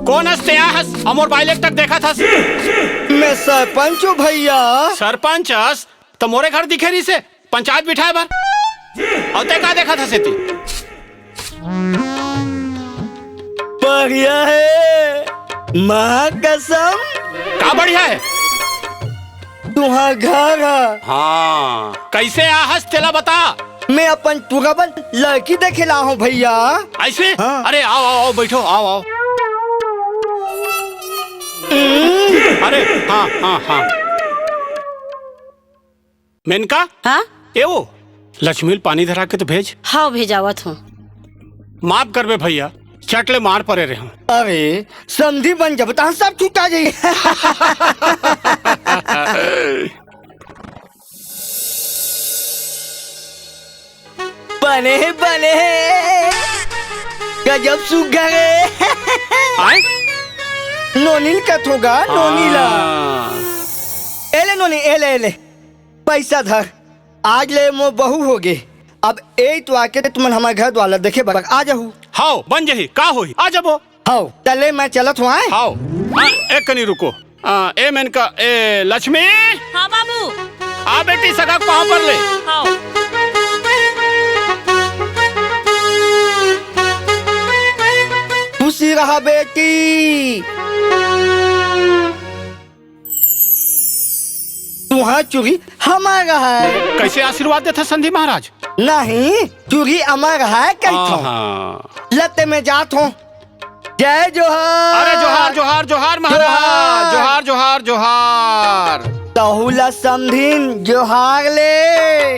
कौन हंसते हंस और मोबाइल तक देखा था? मैं सरपंच हूँ भैया। सरपंच हंस तो मोरे घर दिखे रही से पंचायत बिठाए बार और ते का देखा था सेती? बढ़िया है, माँ कसम। का बढ़िया है? तुम्हारा घर है। हाँ, कैसे आहस तेला बता। मैं अपन तुरबन लड़की देखे ला हूँ भैया। ऐसे? हाँ। अरे आओ आओ आओ, बैठो, आओ आओ। अरे हाँ हाँ हाँ, मेनका। हाँ एवो लक्ष्मी पानी धरा के तो भेज। हाँ भेजावत हूँ। माफ करबे भैया, चटले मार पड़े रहे हूँ। अरे समझी बन जब तहाँ सब छूटा जाइए। बने बने गजब सुगा रे। आए? नोनील का थोगा, नोनीला। हाँ। एले नोनी, एले एले पैसा धर। आज ले मो बहू हो गे। अब ए तो आके तुमन हमारे घर वाला देखे बड़ा आ जाहू। हाओ बन जही, का होई, आ जाबो। हाओ चले, मैं चलत हूँ। आए हाओ एक कनी रुको। ए मेनका, ए लक्ष्मी। हाँ बाबू। आ बेटी सगा पाँव पर ले। हाँ। खुशी रहा बेटी। तुम्हारा चूड़ी हमारा है। कैसे आशीर्वाद देता संधि महाराज? नहीं, चूड़ी हमारा है। कहता लते में जात हूँ। जय जोहार। अरे जोहार जोहार जोहार महाराज, जोहार जोहार जोहार। तहुला समधिन जोहार ले।